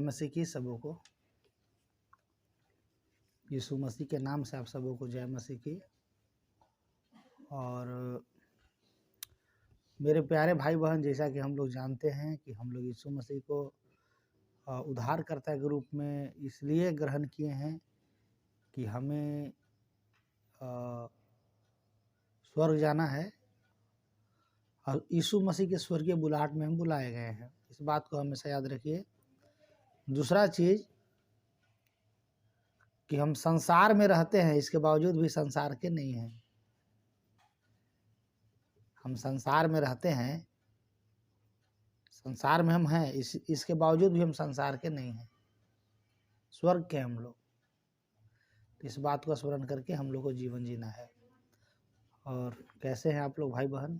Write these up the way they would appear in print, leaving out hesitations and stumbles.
मसीह की सबों को। यीशु मसीह के नाम से आप सबों को जय मसीह की। और मेरे प्यारे भाई बहन, जैसा कि हम लोग जानते हैं कि हम लोग यीशु मसीह को उद्धारकर्ता के रूप में इसलिए ग्रहण किए हैं कि हमें स्वर्ग जाना है और यीशु मसीह के स्वर्गीय बुलाहट में हम बुलाए गए हैं। इस बात को हमेशा याद रखिए। दूसरा चीज़ कि हम संसार में रहते हैं, इसके बावजूद भी संसार के नहीं हैं। हम संसार में रहते हैं, संसार में हम हैं, इसके बावजूद भी हम संसार के नहीं हैं, स्वर्ग के हम लोग। इस बात को स्मरण करके हम लोग को जीवन जीना है। और कैसे हैं आप लोग भाई बहन?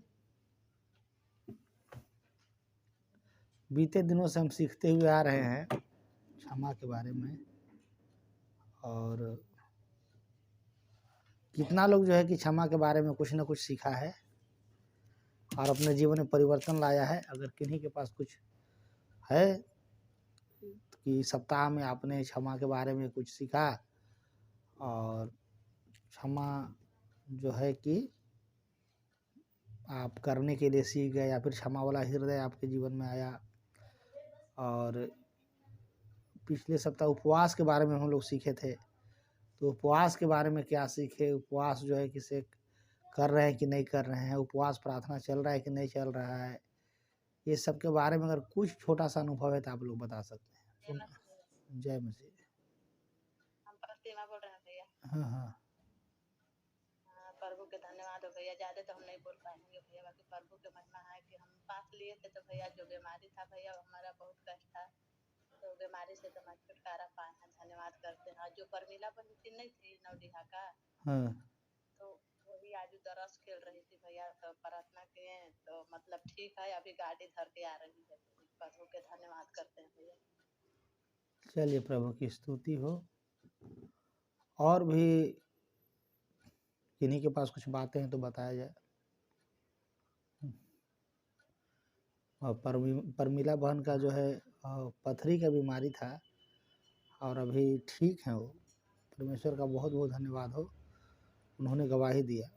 बीते दिनों से हम सीखते हुए आ रहे हैं क्षमा के बारे में, और कितना लोग जो है कि क्षमा के बारे में कुछ ना कुछ सीखा है और अपने जीवन में परिवर्तन लाया है। अगर किन्हीं के पास कुछ है कि सप्ताह में आपने क्षमा के बारे में कुछ सीखा और क्षमा जो है कि आप करने के लिए सीख गए, या फिर क्षमा वाला हृदय आपके जीवन में आया। और पिछले सप्ताह उपवास के बारे में हम लोग सीखे थे, तो उपवास के बारे में क्या सीखे, उपवास जो है किसे कर रहे हैं कि नहीं कर रहे हैं, उपवास प्रार्थना चल रहा है कि नहीं चल रहा है, ये सब के बारे में अगर कुछ छोटा सा अनुभव है तो आप लोग बता सकते हैं। जय मसीह। हम प्रतिमा बोल रहे हैं भैया। हाँ हाँ, प्रभु के धन्यवाद हो भैया। ज्यादा तो हम नहीं बोल पाएंगे भैया, बाकी प्रभु के महिमा है कि हम पास लिए थे तो भैया जो बीमारी था भैया हमारा बहुत कष्ट था, तो बीमारी से तो हम छुटकारा पाए हैं, धन्यवाद करते हैं। जो परमिला बहन नहीं थी नवडीहा का, हाँ तो वही आज दरस खेल रही थी भैया, तो प्रार्थना किए तो मतलब ठीक है, अभी गाड़ी धर के आ रही है। प्रभु के धन्यवाद करते हैं भैया। चलिए, प्रभु की स्तुति हो। और भी किन्हीं के पास कुछ बातें हैं तो बताया जाए। और परमिला बहन का जो है पथरी का बीमारी था और अभी ठीक है वो। परमेश्वर का बहुत बहुत धन्यवाद हो, उन्होंने गवाही दिया।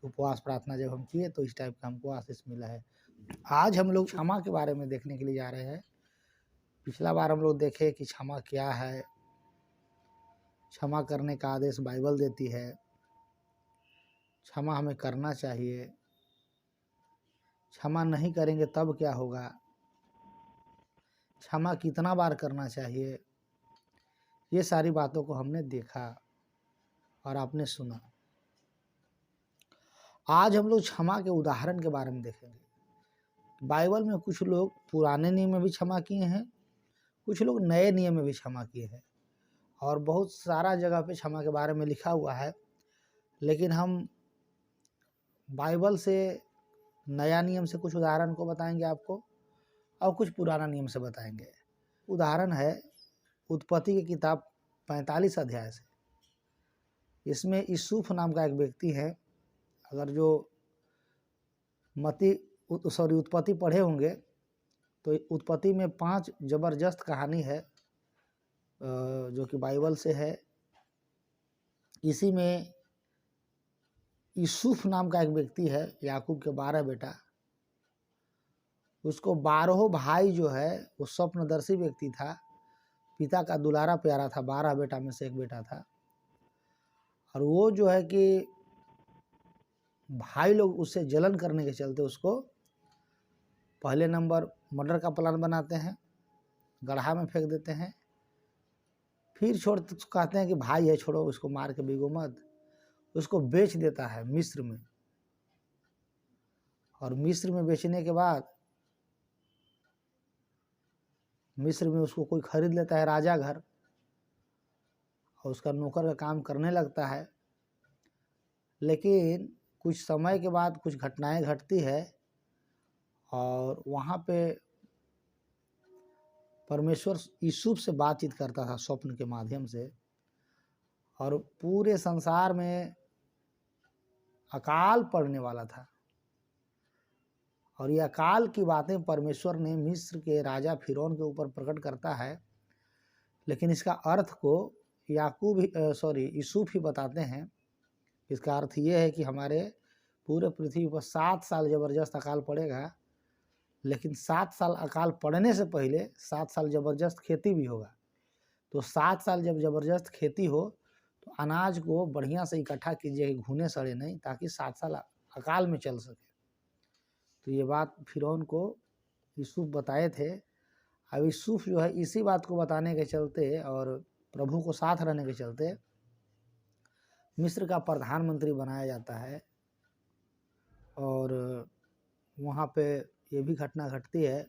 उपवास प्रार्थना जब हम किए तो इस टाइप का हमको आशीष मिला है। आज हम लोग क्षमा के बारे में देखने के लिए जा रहे हैं। पिछला बार हम लोग देखे कि क्षमा क्या है, क्षमा करने का आदेश बाइबल देती है, क्षमा हमें करना चाहिए, क्षमा नहीं करेंगे तब क्या होगा, क्षमा कितना बार करना चाहिए, ये सारी बातों को हमने देखा और आपने सुना। आज हम लोग क्षमा के उदाहरण के बारे में देखेंगे। बाइबल में कुछ लोग पुराने नियम में भी क्षमा किए हैं, कुछ लोग नए नियम में भी क्षमा किए हैं, और बहुत सारा जगह पे क्षमा के बारे में लिखा हुआ है। लेकिन हम बाइबल से नया नियम से कुछ उदाहरण को बताएंगे आपको, और कुछ पुराना नियम से बताएंगे। उदाहरण है उत्पत्ति की किताब 45 अध्याय से। इसमें यूसुफ नाम का एक व्यक्ति है। अगर जो उत्पत्ति पढ़े होंगे तो उत्पत्ति में 5 जबरदस्त कहानी है जो कि बाइबल से है। इसी में यूसुफ नाम का एक व्यक्ति है, याकूब के 12 बेटा, उसको 12 भाई जो है वो स्वप्नदर्शी व्यक्ति था, पिता का दुलारा प्यारा था, 12 बेटा में से एक बेटा था। और वो जो है कि भाई लोग उससे जलन करने के चलते उसको पहले नंबर मर्डर का प्लान बनाते हैं, गड्ढा में फेंक देते हैं, फिर कहते हैं कि भाई है छोड़ो उसको, मार के बिगो मत। उसको बेच देता है मिस्र में, और मिस्र में बेचने के बाद मिस्र में उसको कोई खरीद लेता है, राजा घर, और उसका नौकर का काम करने लगता है। लेकिन कुछ समय के बाद कुछ घटनाएं घटती है और वहाँ पे परमेश्वर यूसुफ से बातचीत करता था स्वप्न के माध्यम से, और पूरे संसार में अकाल पड़ने वाला था। और ये अकाल की बातें परमेश्वर ने मिस्र के राजा फिरौन के ऊपर प्रकट करता है, लेकिन इसका अर्थ को यूसुफ ही बताते हैं। इसका अर्थ ये है कि हमारे पूरे पृथ्वी पर 7 साल ज़बरदस्त अकाल पड़ेगा, लेकिन 7 साल अकाल पड़ने से पहले 7 साल ज़बरदस्त खेती भी होगा। तो 7 साल जब ज़बरदस्त खेती हो तो अनाज को बढ़िया से इकट्ठा कीजिए, घुने सड़े नहीं, ताकि 7 साल अकाल में चल सके। तो ये बात फिरौन को यूसुफ बताए थे। अब यूसुफ जो है इसी बात को बताने के चलते और प्रभु को साथ रहने के चलते मिस्र का प्रधानमंत्री बनाया जाता है। और वहाँ पे ये भी घटना घटती है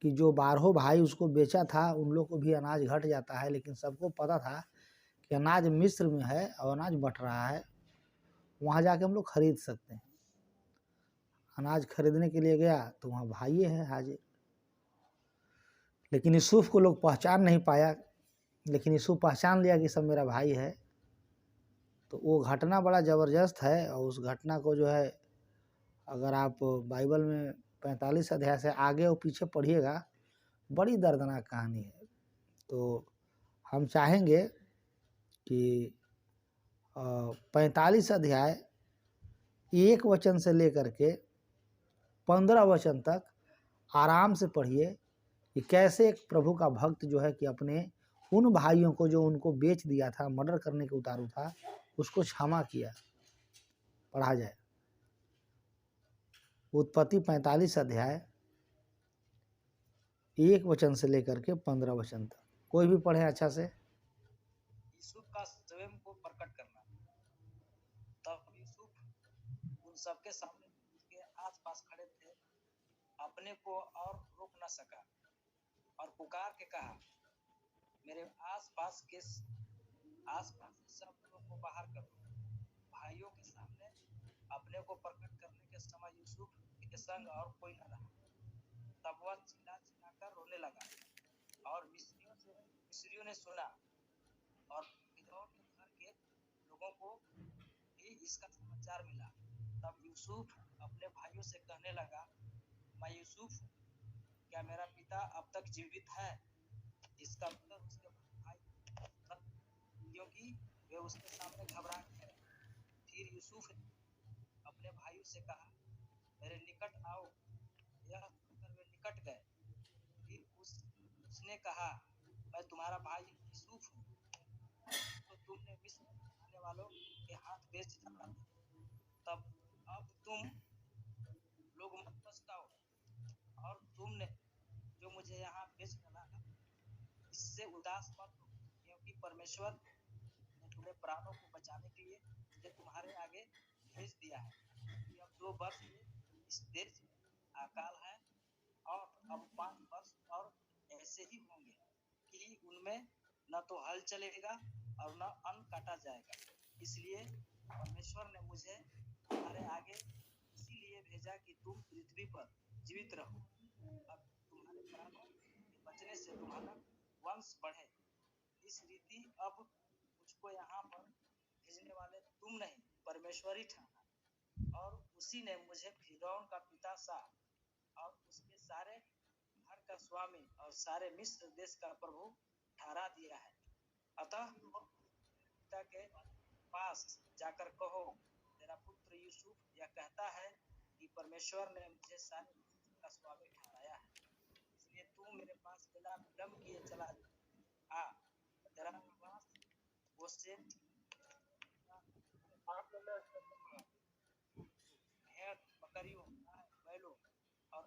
कि जो 12 भाई उसको बेचा था उन लोग को भी अनाज घट जाता है, लेकिन सबको पता था कि अनाज मिस्र में है और अनाज बट रहा है, वहाँ जाके हम लोग खरीद सकते हैं। अनाज खरीदने के लिए गया तो वहाँ भाई है हाजिर, लेकिन यूसुफ को लोग पहचान नहीं पाया, लेकिन यूसुफ पहचान लिया कि सब मेरा भाई है। तो वो घटना बड़ा ज़बरदस्त है, और उस घटना को जो है अगर आप बाइबल में 45 अध्याय से आगे और पीछे पढ़िएगा, बड़ी दर्दनाक कहानी है। तो हम चाहेंगे कि 45 अध्याय 1 वचन से लेकर के 15 वचन तक आराम से पढ़िए कि कैसे एक प्रभु का भक्त जो है कि अपने उन भाइयों को जो उनको बेच दिया था, मर्डर करने के उतारू था, उसको क्षमा किया। पढ़ा जाए उत्पत्ति 45 अध्याय 1 वचन से लेकर के 15 वचन तक। कोई भी पढ़े अच्छा से। यूसुफ का स्वयं को प्रकट करना। तब यूसुफ उन सबके सामने उसके आसपास खड़े थे, अपने को और रोक न सका और पुकार के कहा, मेरे आसपास से सब लोगों को बाहर करो। भाइयों के सामने अपने को प्रकट करने के समय यूसुफ के संग और कोई न रहा। तब वह चिल्ला चिल्लाकर रोने लगा, और मिस्रियों ने सुना, और फिरौन के घर के लोगों को भी इसका समाचार मिला। तब यूसुफ अपने भाइयों से कहने लगा, मैं यूसुफ, क्या मेरा पिता अब तक जीवित है? इसका उत्तर उसके भाई, क्योंकि वे उसके सामने घबरा गए। फिर यूसुफ ने अपने भाइयों से कहा, मेरे निकट आओ। यह सुनकर वे निकट गए। फिर उसने कहा, मैं तुम्हारा भाई यूसुफ हूँ, तो तुमने मिस्र आने वालों के हाथ बेच डाला था। तब अब तुम लोग मत पछताओ, और तुमने जो मुझे यहाँ बेच डाला इससे उदास मत हो, क्योंकि परमेश्वर ने तुम्हें प्राणों को बचाने के लिए मुझे तुम्हारे आगे भेज दिया है। कि अब 2 वर्ष के इस देश में अकाल है, और अब 5 वर्ष और ऐसे ही होंगे कि उनमें न तो हल चलेगा और न अन्न काटा जाएगा। इसलिए परमेश्वर ने मुझे तुम्हारे आगे इसीलिए भेजा कि तुम पृथ्वी पर जीवित रहो, अब तुम्हारे प्राणों के बचने से तुम्हारा वंश बढ़े। इस रीति अब मुझको यहाँ पर भेजने वाले तुम नहीं, परमेश्वर ही ठहरा, और उसी ने मुझे फिरौन का पिता सा और उसके सारे घर का स्वामी और सारे मिस्र देश का प्रभु ठहरा दिया है। अतः पिता के पास जाकर कहो, तेरा पुत्र यूसुफ यह कहता है कि परमेश्वर ने मुझे सारे मिस्र का स्वामी ठहराया है, इसलिए तू मेरे पास बिना विलंब किए चला आ। तेरा निवास गोशेन भेड़ बकरियों बैलों और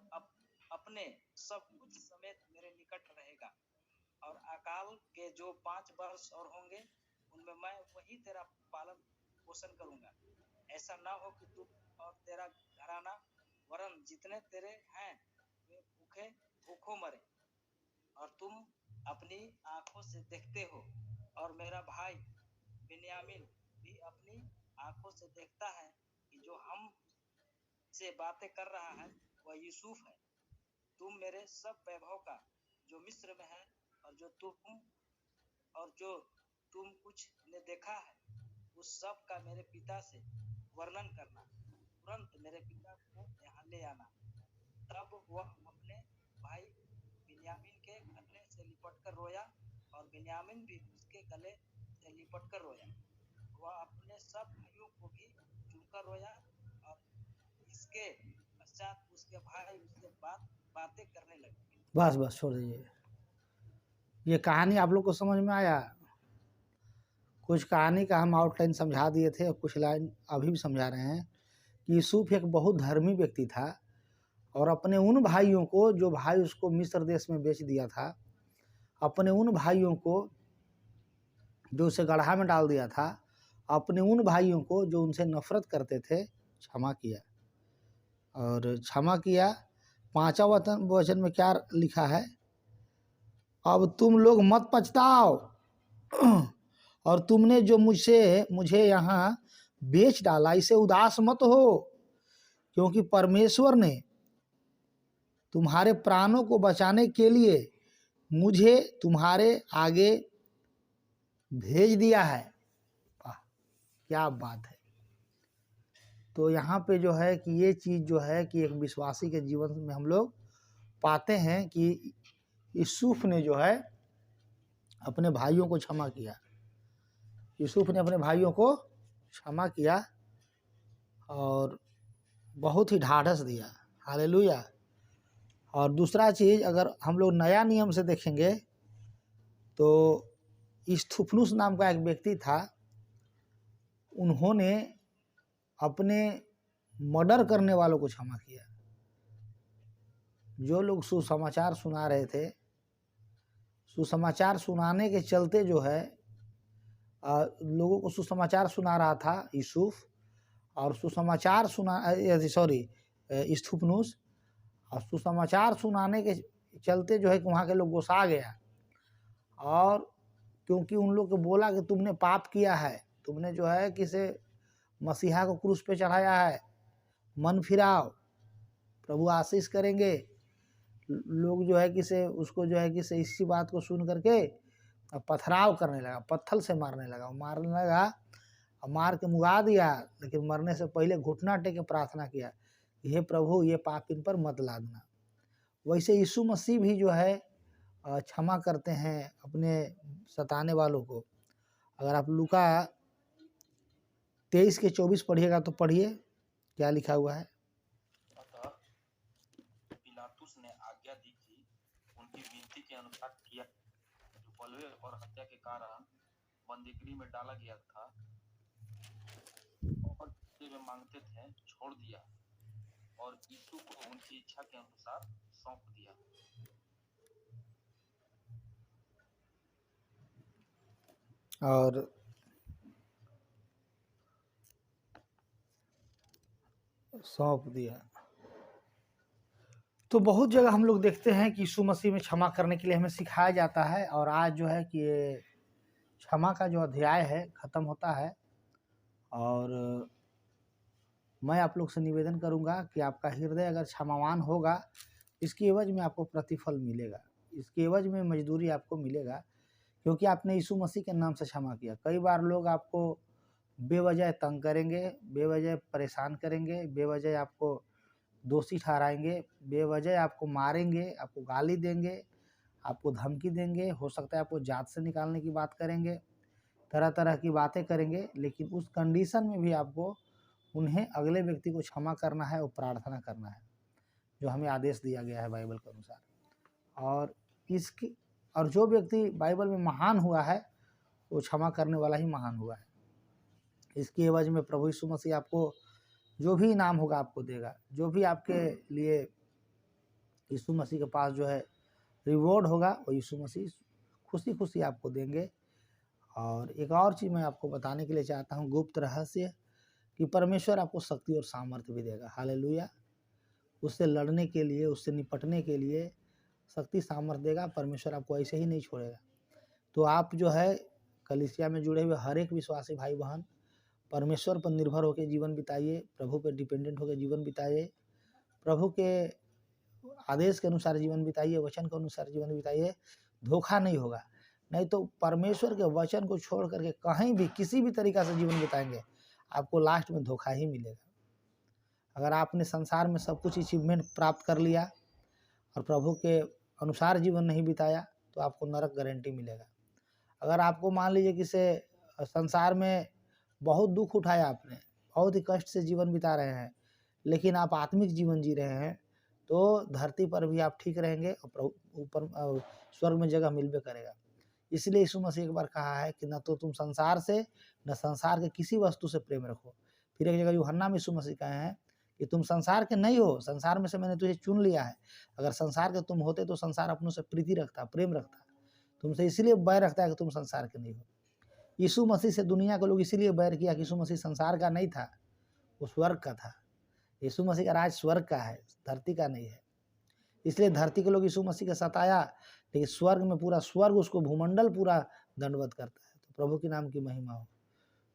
अपने सब कुछ समेत मेरे निकट रहेगा, और अकाल के जो 5 वर्ष और होंगे उनमें मैं वही तेरा पालन पोषण करूंगा। ऐसा ना हो कि तू और तेरा घराना वरन जितने तेरे हैं वे भूखों मरे, और तुम अपनी आंखों से देखते हो, और मेरा भाई बिन्यामीन भी अपनी आंखों से देखता है कि जो हम से बातें कर रहा है वह यूसुफ है। तुम मेरे सब वैभव का जो मिस्र में है और जो तुम कुछ ने देखा है उस सब का मेरे पिता से वर्णन करना। तुरंत मेरे मेरे पिता को यहाँ ले आना। तब वह अपने भाई बिन्यामीन के गले से लिपट कर रोया और बिन्यामीन भी उसके गले से लिपट कर रोया। वह अपने सब भाइयों को भी चूमकर रोया और इसके पश्चात उसके भाई उससे बातें करने लगे। बस बस छोड़ दीजिए। ये कहानी आप लोग को समझ में आया? कुछ कहानी का हम आउटलाइन समझा दिए थे और कुछ लाइन अभी भी समझा रहे हैं कि यूसुफ एक बहुत धर्मी व्यक्ति था और अपने उन भाइयों को, जो भाई उसको मिस्र देश में बेच दिया था, अपने उन भाइयों को जो उसे गड्ढा में डाल दिया था, अपने उन भाइयों को जो उनसे नफरत करते थे, क्षमा किया। और क्षमा किया। 5वां वचन में क्या लिखा है? अब तुम लोग मत पछताओ और तुमने जो मुझे यहाँ बेच डाला, इसे उदास मत हो, क्योंकि परमेश्वर ने तुम्हारे प्राणों को बचाने के लिए मुझे तुम्हारे आगे भेज दिया है। क्या बात है। तो यहाँ पे जो है कि ये चीज़ जो है कि एक विश्वासी के जीवन में हम लोग पाते हैं कि यूसुफ ने जो है अपने भाइयों को क्षमा किया। यूसुफ ने अपने भाइयों को क्षमा किया और बहुत ही ढाढ़स दिया। हालेलुया। और दूसरा चीज़, अगर हम लोग नया नियम से देखेंगे तो स्थिफनुस नाम का एक व्यक्ति था, उन्होंने अपने मर्डर करने वालों को क्षमा किया। जो लोग सुसमाचार सुना रहे थे, सुसमाचार सुनाने के चलते जो है लोगों को सुसमाचार सुना रहा था यूसुफ, और सुसमाचार स्थिफनुस, और सुसमाचार सुनाने के चलते जो है कि वहाँ के लोग गुस्सा गया। और क्योंकि उन लोग को बोला कि तुमने पाप किया है, तुमने जो है किसे मसीहा को क्रूस पे चढ़ाया है, मन फिराओ, प्रभु आशीष करेंगे। लोग जो है किसे उसको जो है किसे इसी बात को सुन करके पथराव करने लगा, पत्थर से मारने लगा, मारने लगा और मार के मुगा दिया। लेकिन मरने से पहले घुटना टेक के प्रार्थना किया, हे प्रभु ये पाप इन पर मत लादना। वैसे यीशु मसीह भी जो है क्षमा करते हैं अपने सताने वालों को। अगर आप लूका 23 के 24 पढ़िएगा तो पढ़िए क्या लिखा हुआ है। अतः पिलातुस ने आज्ञा दी कि उनकी विनती के अनुसार किया, जो बलवे और हत्या के कारण बंदीगृह में डाला गया था और वे मांगते थे, छोड़ दिया और यीशु को उनकी इच्छा के अनुसार सौंप दिया। और सौंप दिया। तो बहुत जगह हम लोग देखते हैं कि यीशु मसीह में क्षमा करने के लिए हमें सिखाया जाता है। और आज जो है कि ये क्षमा का जो अध्याय है ख़त्म होता है। और मैं आप लोग से निवेदन करूंगा कि आपका हृदय अगर क्षमावान होगा, इसकी एवज में आपको प्रतिफल मिलेगा, इसकी एवज में मजदूरी आपको मिलेगा, क्योंकि आपने यीशु मसीह के नाम से क्षमा किया। कई बार लोग आपको बेवजह तंग करेंगे, बेवजह परेशान करेंगे, बेवजह आपको दोषी ठहराएंगे, बेवजह आपको मारेंगे, आपको गाली देंगे, आपको धमकी देंगे, हो सकता है आपको जात से निकालने की बात करेंगे, तरह तरह की बातें करेंगे। लेकिन उस कंडीशन में भी आपको उन्हें अगले व्यक्ति को क्षमा करना है और प्रार्थना करना है, जो हमें आदेश दिया गया है बाइबल के अनुसार। और जो व्यक्ति बाइबल में महान हुआ है वो क्षमा करने वाला ही महान हुआ है। इसकी एवज में प्रभु यीशु मसीह आपको जो भी इनाम होगा आपको देगा, जो भी आपके लिए यीशु मसीह के पास जो है रिवॉर्ड होगा वो यीशु मसीह खुशी खुशी आपको देंगे। और एक और चीज़ मैं आपको बताने के लिए चाहता हूँ, गुप्त रहस्य, कि परमेश्वर आपको शक्ति और सामर्थ्य भी देगा। हालेलुया। उससे लड़ने के लिए, उससे निपटने के लिए शक्ति सामर्थ्य देगा। परमेश्वर आपको ऐसे ही नहीं छोड़ेगा। तो आप जो है कलीसिया में जुड़े हुए हर एक विश्वासी भाई बहन परमेश्वर पर निर्भर होकर जीवन बिताइए, प्रभु पर डिपेंडेंट होकर जीवन बिताइए, प्रभु के आदेश के अनुसार जीवन बिताइए, वचन के अनुसार जीवन बिताइए। धोखा नहीं होगा, नहीं तो परमेश्वर के वचन को छोड़ करके कहीं भी किसी भी तरीका से जीवन बिताएंगे आपको लास्ट में धोखा ही मिलेगा। अगर आपने संसार में सब कुछ अचीवमेंट प्राप्त कर लिया और प्रभु के अनुसार जीवन नहीं बिताया तो आपको नरक गारंटी मिलेगा। अगर आपको मान लीजिए कि से संसार में बहुत दुख उठाया आपने, बहुत ही कष्ट से जीवन बिता रहे हैं, लेकिन आप आत्मिक जीवन जी रहे हैं, तो धरती पर भी आप ठीक रहेंगे और ऊपर स्वर्ग में जगह मिलबे करेगा। इसलिए यीशु मसीह एक बार कहा है कि न तो तुम संसार से न संसार के किसी वस्तु से प्रेम रखो। फिर एक जगह यूहन्ना में यीशु मसीह कहे हैं कि तुम संसार के नहीं हो, संसार में से मैंने तुझे चुन लिया है। अगर संसार के तुम होते तो संसार अपनों से प्रीति रखता, प्रेम रखता, तुमसे इसलिए बैर रखता है कि तुम संसार के नहीं हो। यीशु मसीह से दुनिया के लोग इसीलिए बैर किया कि यीशु मसीह संसार का नहीं था, वो स्वर्ग का था। यीशु मसीह का राज स्वर्ग का है, धरती का नहीं है। इसलिए धरती के लोग यीशु मसीह के सताया, लेकिन स्वर्ग में पूरा स्वर्ग उसको भूमंडल पूरा दंडवत करता है। तो प्रभु के नाम की महिमा हो।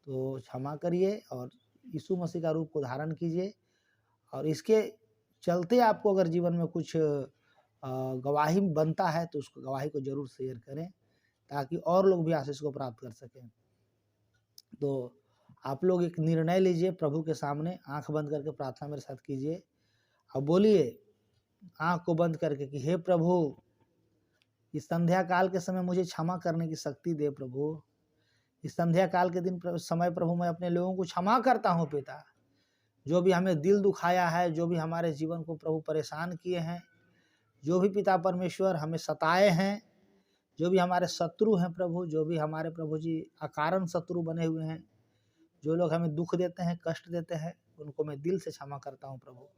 तो क्षमा करिए और यीशु मसीह का रूप को धारण कीजिए, और इसके चलते आपको अगर जीवन में कुछ गवाही बनता है तो उसको गवाही को जरूर शेयर करें, ताकि और लोग भी आशीष को प्राप्त कर सकें। तो आप लोग एक निर्णय लीजिए प्रभु के सामने, आंख बंद करके प्रार्थना मेरे साथ कीजिए और बोलिए आंख को बंद करके कि हे प्रभु, इस संध्या काल के समय मुझे क्षमा करने की शक्ति दे प्रभु। इस संध्या काल के दिन समय प्रभु मैं अपने लोगों को क्षमा करता हूँ पिता, जो भी हमें दिल दुखाया है, जो भी हमारे जीवन को प्रभु परेशान किए हैं, जो भी पिता परमेश्वर हमें सताए हैं, जो भी हमारे शत्रु हैं प्रभु, जो भी हमारे प्रभु जी अकारण शत्रु बने हुए हैं, जो लोग हमें दुख देते हैं, कष्ट देते हैं, उनको मैं दिल से क्षमा करता हूँ प्रभु।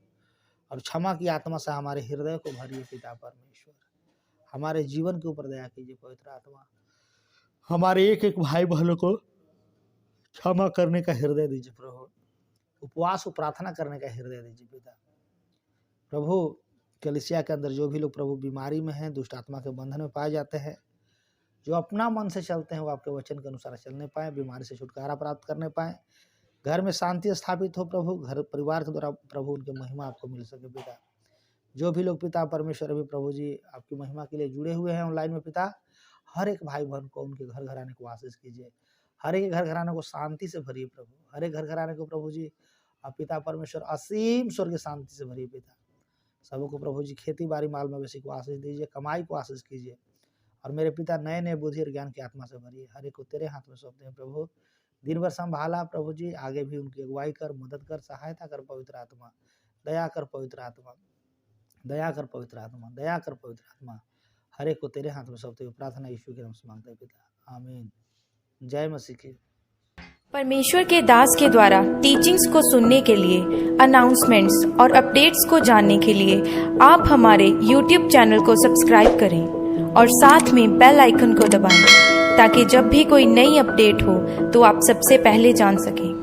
और क्षमा की आत्मा से हमारे हृदय को भरिए पिता परमेश्वर। हमारे जीवन के ऊपर दया कीजिए पवित्र आत्मा। हमारे एक एक भाई बहनों को क्षमा करने का हृदय दीजिए प्रभु। उपवास और प्रार्थना करने का हृदय दीजिए पिता। प्रभु कलीसिया के अंदर जो भी लोग प्रभु बीमारी में हैं, दुष्ट आत्मा के बंधन में पाए जाते हैं, जो अपना मन से चलते हैं वो आपके वचन के अनुसार चलने पाए, बीमारी से छुटकारा प्राप्त करने पाए, घर में शांति स्थापित हो प्रभु, घर परिवार के द्वारा प्रभु उनकी महिमा आपको मिल सके पिता। जो भी लोग पिता परमेश्वर अभी प्रभु जी आपकी महिमा के लिए जुड़े हुए हैं ऑनलाइन में पिता, हर एक भाई बहन को उनके घर घराने को आशीष कीजिए, हर एक घर घराने को शांति से भरिए प्रभु, हर एक घर घराने को प्रभु जी आप पिता परमेश्वर असीम स्वर्ग शांति से भरिए पिता। सबको प्रभु जी खेती बाड़ी माल मवेशी को आशीष दीजिए, कमाई को आशीष कीजिए, और मेरे पिता नए नए बुद्धि और ज्ञान की आत्मा से भरिए। हर एक को तेरे हाथ में सौंपते हैं प्रभु। दिन भर संभाला प्रभु जी, आगे भी उनकी अगुवाई कर, मदद कर, सहायता कर पवित्र आत्मा, दया कर पवित्र आत्मा, दया कर पवित्र आत्मा, दया कर पवित्र आत्मा। हर एक को तेरे हाथ में सौंपते हुए प्रार्थना यीशु के नाम से मांगते हैं पिता, आमीन। जय मसीह की। परमेश्वर के दास के द्वारा टीचिंग्स को सुनने के लिए, अनाउंसमेंट्स और अपडेट्स को जानने के लिए आप हमारे YouTube चैनल को सब्सक्राइब करें और साथ में बेल आइकन को दबाएं, ताकि जब भी कोई नई अपडेट हो तो आप सबसे पहले जान सकें।